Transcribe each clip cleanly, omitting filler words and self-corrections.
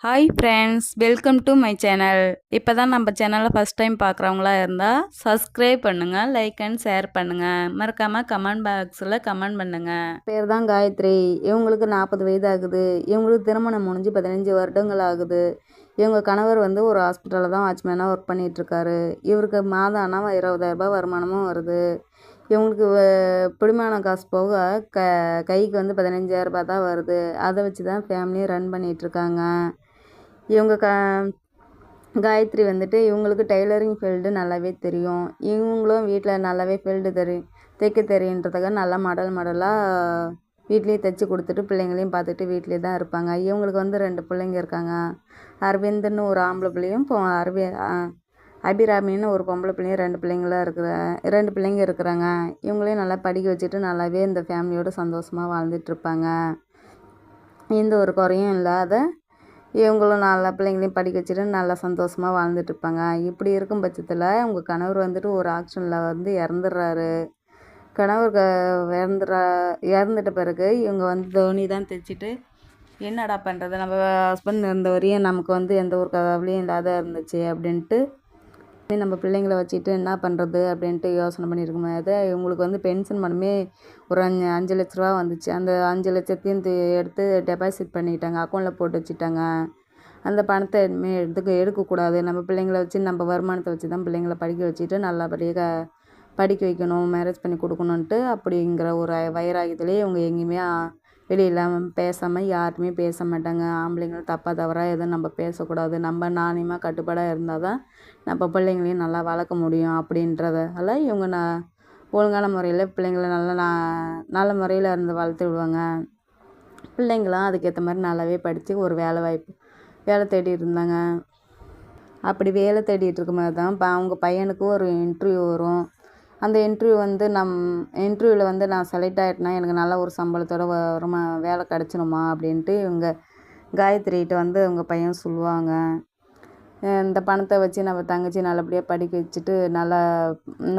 Hi friends, welcome to my channel. இப்போ தான் நம்ம சேனலை ஃபஸ்ட் டைம் பார்க்குறவங்களா இருந்தால் சப்ஸ்கிரைப் பண்ணுங்கள், லைக் அண்ட் ஷேர் பண்ணுங்கள். மறக்காமல் கமெண்ட் பாக்ஸில் கமெண்ட் பண்ணுங்கள். பேர் தான் காயத்ரி. இவங்களுக்கு 40 வயது ஆகுது. இவங்களுக்கு திருமணம் முடிஞ்சு 15 வருடங்கள் ஆகுது. இவங்க கணவர் ஒரு ஹாஸ்பிட்டலில் தான் வாட்ச்மேனாக ஒர்க் பண்ணிகிட்ருக்காரு. இவருக்கு மாதம் ஆனால் 20,000 வருமானமும் வருது. இவங்களுக்கு பிடிமான காசு போக கைக்கு 15,000 தான் வருது. அதை வச்சு தான் ஃபேமிலியை ரன் பண்ணிகிட்ருக்காங்க. இவங்க காயத்ரி இவங்களுக்கு டெய்லரிங் ஃபீல்டு நல்லாவே தெரியும். இவங்களும் வீட்டில் நல்லாவே ஃபீல்டு தைக்க தெரியுன்றதுக்காக நல்லா மாடலாக வீட்லேயே தைச்சி கொடுத்துட்டு பிள்ளைங்களையும் பார்த்துட்டு வீட்லேயே தான் இருப்பாங்க. இவங்களுக்கு 2 பிள்ளைங்க இருக்காங்க. அரவிந்துன்னு ஒரு ஆம்பளை பிள்ளையும் அபிராமின்னு ஒரு பொம்பளை பிள்ளையும் 2 பிள்ளைங்க இருக்கிறாங்க. இவங்களையும் நல்லா படிக்க வச்சுட்டு நல்லாவே இந்த ஃபேமிலியோடு சந்தோஷமாக வாழ்ந்துட்டுருப்பாங்க. எந்த ஒரு குறையும் இல்லாத இவங்களும் நல்லா பிள்ளைங்களையும் படிக்க வச்சுட்டு நல்லா சந்தோஷமாக வாழ்ந்துட்டுருப்பாங்க. இப்படி இருக்கும் பட்சத்தில் உங்கள் கணவர் ஒரு ஆக்சிடெண்ட்டில் இறந்துடுறாரு. கணவர் இறந்துட்ட பிறகு இவங்க தோனி தான் தைச்சிட்டு என்னடா பண்ணுறது, நம்ம ஹஸ்பண்ட் இருந்த வரையும் நமக்கு எந்த ஒரு கவலையும் இல்லாத இருந்துச்சு அப்படின்ட்டு நம்ம பிள்ளைங்கள வச்சுட்டு என்ன பண்ணுறது அப்படின்ட்டு யோசனை பண்ணியிருக்கும் போது இவங்களுக்கு பென்ஷன் பணமே ஒரு 5 லட்ச ரூபா வந்துச்சு. அந்த 5 லட்சத்தையும் எடுத்து டெபாசிட் பண்ணிக்கிட்டாங்க, அக்கௌண்ட்டில் போட்டு வச்சுட்டாங்க. அந்த பணத்தை இனிமேல் எடுக்கக்கூடாது. நம்ம பிள்ளைங்கள வச்சு நம்ம வருமானத்தை வச்சு தான் பிள்ளைங்கள படிக்க வச்சுட்டு நல்லபடியாக படிக்க வைக்கணும், மேரேஜ் பண்ணி கொடுக்கணுன்ட்டு அப்படிங்கிற ஒரு வைராகியத்திலே இவங்க எங்கேயுமே வெளியில் பேசாமல் யார்ட்டுமே பேச மாட்டாங்க. ஆம்பளைங்களும் தப்பாக தவறாக எதுவும் நம்ம பேசக்கூடாது, நம்ம நாணயமாக கட்டுப்பாடாக இருந்தால் தான் நம்ம பிள்ளைங்களையும் நல்லா வளர்க்க முடியும் அப்படின்றதால இவங்க ஒழுங்கான முறையில் பிள்ளைங்கள நல்ல முறையில் வளர்த்து விடுவாங்க. பிள்ளைங்களாம் அதுக்கேற்ற மாதிரி நல்லாவே படித்து ஒரு வேலை தேடிட்டு இருந்தாங்க. அப்படி வேலை தேடிட்டு இருக்கும்போது தான் அவங்க பையனுக்கு ஒரு இன்டர்வியூ வரும். அந்த இன்டர்வியூ இன்டர்வியூவில் நான் செலக்ட் ஆகிட்டேன்னா எனக்கு நல்ல ஒரு சம்பளத்தோட வேலை கிடச்சிருமா அப்படின்ட்டு இவங்க காயத்ரிகிட்ட அவங்க பையன் சொல்லுவாங்க. இந்த பணத்தை வச்சு நம்ம தங்கச்சி நல்லபடியாக படிக்க வச்சுட்டு நல்லா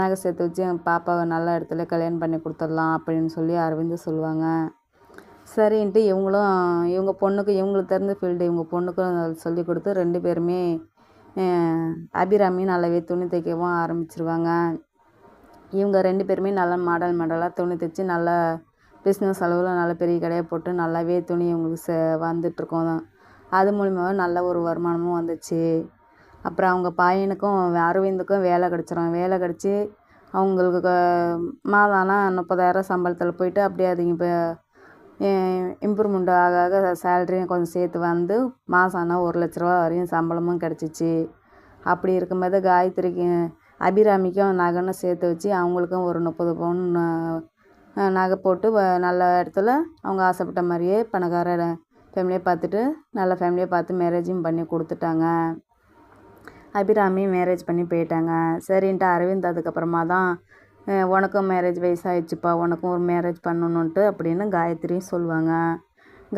நகை சேர்த்து வச்சு என் பாப்பாவை நல்ல இடத்துல கல்யாணம் பண்ணி கொடுத்துடலாம் அப்படின்னு சொல்லி அரவிந்த் சொல்லுவாங்க. சரின்ட்டு இவங்க பொண்ணுக்கு இவங்களுக்கு தெரிஞ்ச ஃபீல்டு இவங்க பொண்ணுக்கும் சொல்லி கொடுத்து 2 பேருமே அபிராமி நல்லாவே துணி தைக்கவும் ஆரம்பிச்சிருவாங்க. இவங்க 2 பேருமே நல்லா மாடலாக துணி தைச்சி நல்லா பிஸ்னஸ் அளவில் நல்ல பெரிய கடையை போட்டு நல்லாவே துணி இவங்களுக்கு வந்துட்டுருக்கோம். அது மூலிமாவே நல்ல ஒரு வருமானமும் வந்துச்சு. அப்புறம் அவங்க பையனுக்கும் அரவிந்துக்கும் வேலை கிடச்சிரும். வேலை கிடச்சி அவங்களுக்கு மாதம் ஆனால் 30,000 சம்பளத்தில் போயிட்டு அப்படியே அது இப்போ இம்ப்ரூவ்மெண்ட் ஆக சேலரியும் கொஞ்சம் சேர்த்து மாதம் ஆனால் 1 லட்ச ரூபா வரையும் சம்பளமும் கிடச்சிச்சு. அப்படி இருக்கும்போது காயத்ரிக்கு அபிராமிக்கும் நகைன்னு சேர்த்து வச்சு அவங்களுக்கும் ஒரு 30 பவுன் நகை போட்டு நல்ல இடத்துல அவங்க ஆசைப்பட்ட மாதிரியே பணக்கார ஃபேமிலியை பார்த்துட்டு நல்ல ஃபேமிலியை பார்த்து மேரேஜும் பண்ணி கொடுத்துட்டாங்க. அபிராமி மேரேஜ் பண்ணி போயிட்டாங்க. சரின்ட்டு அரவிந்த் அதுக்கப்புறமா தான் உனக்கும் மேரேஜ் வயசாகிடுச்சுப்பா, உனக்கும் ஒரு மேரேஜ் பண்ணணுன்ட்டு அப்படின்னு காயத்ரியும் சொல்லுவாங்க.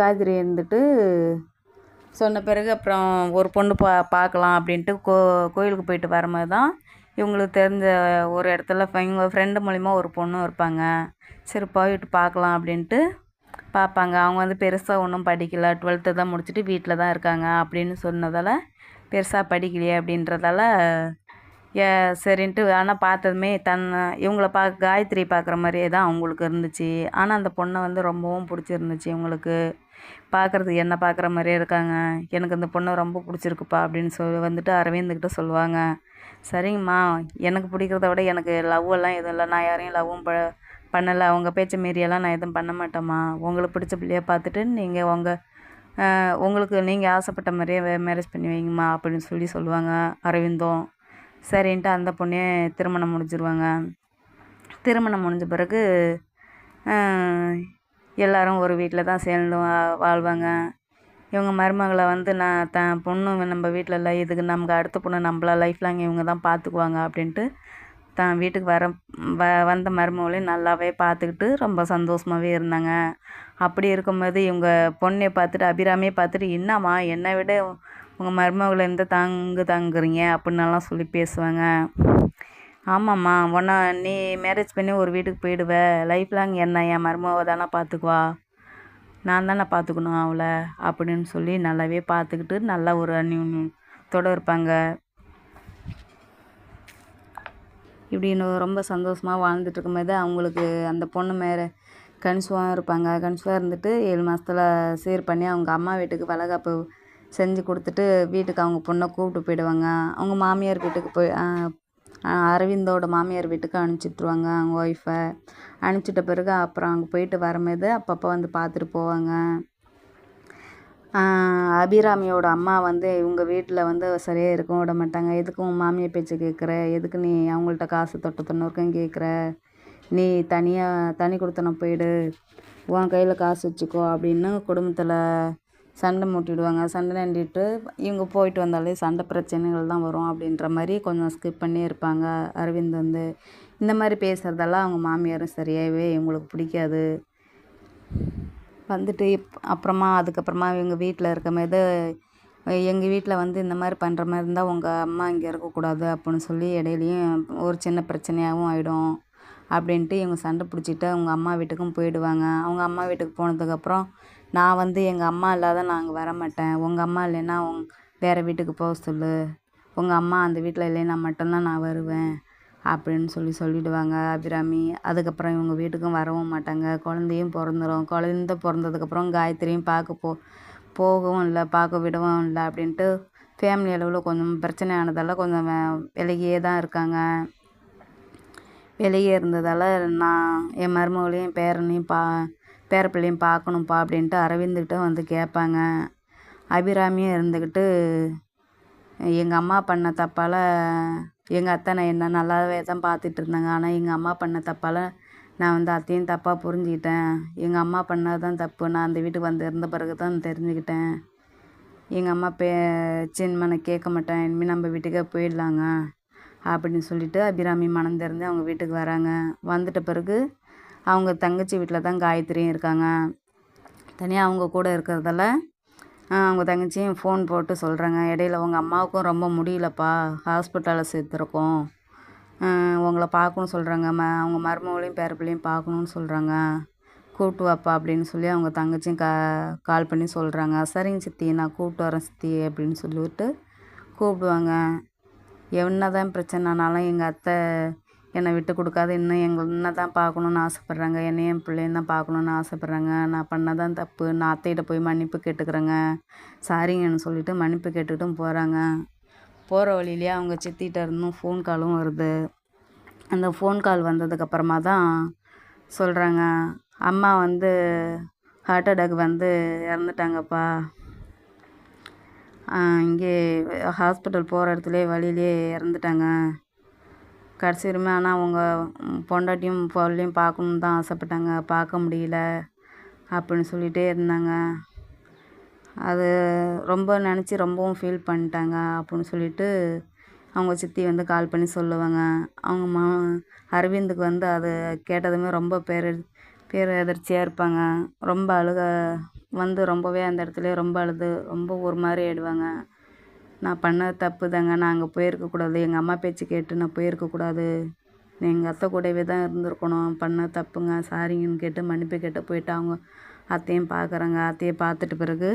காயத்ரி சொன்ன பிறகு அப்புறம் ஒரு பொண்ணு பார்க்கலாம் அப்படின்ட்டு கோயிலுக்கு போயிட்டு வரும்போது தான் இவங்களுக்கு தெரிஞ்ச ஒரு இடத்துல இவங்க ஃப்ரெண்டு மூலிமா ஒரு பொண்ணும் இருப்பாங்க. சரி போயிட்டு பார்க்கலாம் அப்படின்ட்டு பார்ப்பாங்க. அவங்க பெருசாக ஒன்றும் படிக்கலை, 12th தான் முடிச்சுட்டு வீட்டில் தான் இருக்காங்க அப்படின்னு சொன்னதால் பெருசாக படிக்கலையே அப்படின்றதால சரின்ட்டு ஆனால் பார்த்ததுமே இவங்கள காயத்ரி பார்க்குற மாதிரியே தான் அவங்களுக்கு இருந்துச்சு. ஆனால் அந்த பொண்ணை ரொம்பவும் பிடிச்சிருந்துச்சு இவங்களுக்கு. பார்க்குறதுக்கு என்ன பார்க்குற மாதிரியே இருக்காங்க, எனக்கு இந்த பொண்ணை ரொம்ப பிடிச்சிருக்குப்பா அப்படின்னு சொல்லி அரவிந்துக்கிட்ட சொல்லுவாங்க. சரிங்கம்மா, எனக்கு பிடிக்கிறத விட எனக்கு லவ்வெல்லாம் எதுவும் இல்லை, நான் யாரையும் லவ்வும் பண்ணலை, அவங்க பேச்சை மீறியெல்லாம் நான் எதுவும் பண்ண மாட்டேம்மா, உங்களுக்கு பிடிச்ச பிள்ளையை பார்த்துட்டு நீங்கள் உங்களுக்கு நீங்கள் ஆசைப்பட்ட மாதிரியே மேரேஜ் பண்ணி வைங்கம்மா அப்படின்னு சொல்லுவாங்க அரவிந்தும். சரின்ட்டு அந்த பொண்ணே திருமணம் முடிஞ்சிருவாங்க. திருமணம் முடிஞ்ச பிறகு எல்லோரும் ஒரு வீட்டில் தான் சேர்ந்து வாழ்வாங்க. இவங்க மருமகளை நான் பொண்ணு நம்ம வீட்டில் இல்லை, இதுக்கு நமக்கு அடுத்த பொண்ணு நம்மள லைஃப் லாங் இவங்க தான் பார்த்துக்குவாங்க அப்படின்ட்டு தான் வீட்டுக்கு வந்த மருமகளையும் நல்லாவே பார்த்துக்கிட்டு ரொம்ப சந்தோஷமாகவே இருந்தாங்க. அப்படி இருக்கும்போது இவங்க பொண்ணையை பார்த்துட்டு அபிராமியை பார்த்துட்டு, என்னம்மா என்னை விட உங்கள் மருமகளை தாங்குறீங்க அப்படின்னலாம் சொல்லி பேசுவாங்க. ஆமாம்மா, நீ மேரேஜ் பண்ணி ஒரு வீட்டுக்கு போயிடுவ, லைஃப் லாங் என்ன என் மருமக தானே பார்த்துக்குவா, நான் தானே பார்த்துக்கணும் அவளை அப்படின்னு சொல்லி நல்லாவே பார்த்துக்கிட்டு நல்லா ஒரு அந்நியோன்யத்தோடு இருப்பாங்க. இப்படின்னு ரொம்ப சந்தோஷமாக வாழ்ந்துட்டு இருக்கும்போது அவங்களுக்கு அந்த பொண்ணு மேலே கன்சீவாக இருப்பாங்க. கன்சீவாக இருந்துட்டு 7 மாதத்துல சீர் பண்ணி அவங்க அம்மா வீட்டுக்கு வளைகாப்பு செஞ்சு கொடுத்துட்டு வீட்டுக்கு அவங்க பொண்ணை கூப்பிட்டு போயிடுவாங்க. அவங்க மாமியார் வீட்டுக்கு போய் அரவிந்தோட மாமியார் வீட்டுக்கு அனுப்பிச்சிட்ருவாங்க அவங்க ஒய்ஃபை. அனுப்பிச்சிட்ட பிறகு அப்புறம் அங்கே போயிட்டு வரும்போது அப்பப்போ வந்து பார்த்துட்டு போவாங்க. அபிராமியோட அம்மா வந்து இவங்க வீட்டில் வந்து சரியாக இருக்கவும் விட மாட்டாங்க. எதுக்கு உன் மாமியார் பேச்சு கேட்குற, எதுக்கு நீ அவங்கள்ட்ட காசு தொண்ணூறுக்கும் கேட்குற, நீ தனி கொடுத்தனம் போயிடு, உன் கையில் காசு வச்சுக்கோ அப்படின்னு குடும்பத்தில் சண்டை மூட்டிடுவாங்க. சண்டை நண்டிட்டு இவங்க போயிட்டு வந்தாலே சண்டை பிரச்சனைகள் தான் வரும் அப்படின்ற மாதிரி கொஞ்சம் ஸ்கிப் பண்ணி இருப்பாங்க. அரவிந்த் வந்து இந்த மாதிரி பேசுகிறதெல்லாம் அவங்க மாமியாரும் சரியாகவே இவங்களுக்கு பிடிக்காது. வந்துட்டு அப்புறமா அதுக்கப்புறமா இவங்க வீட்டில் இருக்கும்போது எங்கள் வீட்டில் வந்து இந்த மாதிரி பண்ணுற மாதிரி இருந்தால் உங்கள் அம்மா இங்கே இருக்கக்கூடாது அப்படின்னு சொல்லி இடையிலையும் ஒரு சின்ன பிரச்சனையாகவும் ஆகிடும் அப்படின்ட்டு இவங்க சண்டை பிடிச்சிட்டு அவங்க அம்மா வீட்டுக்கும் போயிடுவாங்க. அவங்க அம்மா வீட்டுக்கு போனதுக்கப்புறம் நான் வந்து எங்கள் அம்மா இல்லாத நான் அங்கே வரமாட்டேன், உங்கள் அம்மா இல்லைன்னா வேறு வீட்டுக்கு போக சொல்லு, உங்கள் அம்மா அந்த வீட்டில் இல்லைன்னா மட்டும்தான் நான் வருவேன் அப்படின்னு சொல்லிடுவாங்க அபிராமி. அதுக்கப்புறம் இவங்க வீட்டுக்கும் வரவும் மாட்டாங்க. குழந்தையும் பிறந்துடும். குழந்த பிறந்ததுக்கப்புறம் காயத்ரியும் போகவும் இல்லை, பார்க்க விடவும் இல்லை அப்படின்ட்டு ஃபேமிலி அளவில் கொஞ்சம் பிரச்சனை ஆனதால் கொஞ்சம் விலகியே தான் இருக்காங்க. வெளியே இருந்ததால் நான் என் மருமகளையும் பேரப்பிள்ளையும் பார்க்கணும்ப்பா அப்படின்ட்டு அரவிந்துக்கிட்ட வந்து கேட்பாங்க. அபிராமியும் இருந்துக்கிட்டு எங்கள் அம்மா பண்ண தப்பால் எங்கள் அத்தை நான் என்ன நல்லாவே தான் பார்த்துட்டு இருந்தாங்க. ஆனால் எங்கள் அம்மா பண்ண தப்பால் நான் வந்து அத்தையும் தப்பாக புரிஞ்சுக்கிட்டேன். எங்கள் அம்மா பண்ணது தான் தப்பு. நான் அந்த வீட்டுக்கு வந்து இருந்த பிறகு தான் தெரிஞ்சுக்கிட்டேன். எங்கள் அம்மா சின்னமனை கேட்க மாட்டேன், இனிமேல் நம்ம வீட்டுக்கே போயிடலாங்க அப்படின்னு சொல்லிட்டு அபிராமி மனம் தெரிஞ்சு அவங்க வீட்டுக்கு வராங்க. வந்துட்ட பிறகு அவங்க தங்கச்சி வீட்டில் தான் காயத்ரியும் இருக்காங்க. தனியாக அவங்க கூட இருக்கிறதால அவங்க தங்கச்சியும் ஃபோன் போட்டு சொல்கிறாங்க, இடையில உங்கள் அம்மாவுக்கும் ரொம்ப முடியலப்பா, ஹாஸ்பிட்டலில் சேர்த்துருக்கோம், உங்களை பார்க்கணுன்னு சொல்கிறாங்க, அவங்க மருமகளையும் பேரப்பிள்ளையும் பார்க்கணுன்னு சொல்கிறாங்க, கூப்பிட்டு வாப்பா அப்படின்னு சொல்லி அவங்க தங்கச்சியும் கால் பண்ணி சொல்கிறாங்க. சரிங்க சித்தி, நான் கூப்பிட்டு வரேன் சித்தி அப்படின்னு சொல்லிவிட்டு கூப்பிடுவாங்க. என்ன தான் பிரச்சனைனாலும் எங்கள் அத்தை என்னை விட்டு கொடுக்காது, என்ன தான் பார்க்கணுன்னு ஆசைப்பட்றாங்க, என்னையும் என் பிள்ளையும் தான் பார்க்கணுன்னு ஆசைப்பட்றாங்க. நான் பண்ணதான் தப்பு, நான் அத்தைகிட்ட போய் மன்னிப்பு கேட்டுக்கிறேங்க, சாரிங்கன்னு சொல்லிவிட்டு மன்னிப்பு கேட்டுக்கிட்டும் போகிறாங்க. போகிற வழியிலேயே அவங்க சித்திகிட்ட இருந்தும் ஃபோன் காலும் வருது. அந்த ஃபோன் கால் வந்ததுக்கப்புறமா தான் சொல்கிறாங்க, அம்மா வந்து ஹார்ட் அட்டாக் வந்து இறந்துட்டாங்கப்பா, இங்கே ஹாஸ்பிட்டல் போகிற இடத்துலையே வழியிலே இறந்துட்டாங்க, கடைசி வரையுமே ஆனால் அவங்க பொண்டாட்டியும் பொருளையும் பார்க்கணுன்னு தான் ஆசைப்பட்டாங்க, பார்க்க முடியல அப்படின்னு சொல்லிகிட்டே இருந்தாங்க. அது ரொம்ப நினச்சி ரொம்பவும் ஃபீல் பண்ணிட்டாங்க அப்படின்னு சொல்லிட்டு அவங்க சித்தி வந்து கால் பண்ணி சொல்லுவாங்க. அவங்க அரவிந்துக்கு வந்து அது கேட்டதுமே ரொம்ப பேரதிர்ச்சியாக இருப்பாங்க. ரொம்ப வந்து ரொம்பவே அந்த இடத்துலையே ரொம்ப அழுது ரொம்ப ஒரு மாதிரி ஆயிடுவாங்க. நான் பண்ணது தப்பு தாங்க, நான் அங்கே போயிருக்கக்கூடாது, எங்கள் அம்மா பேச்சு கேட்டு நான் போயிருக்கக்கூடாது, எங்கள் அத்தை கூடவே தான் இருந்திருக்கணும், பண்ணது தப்புங்க, சாரிங்கன்னு கேட்டு மன்னிப்பு கேட்டு போயிட்டு அவங்க அத்தையும் பார்க்குறாங்க. அத்தையை பார்த்துட்டு பிறகு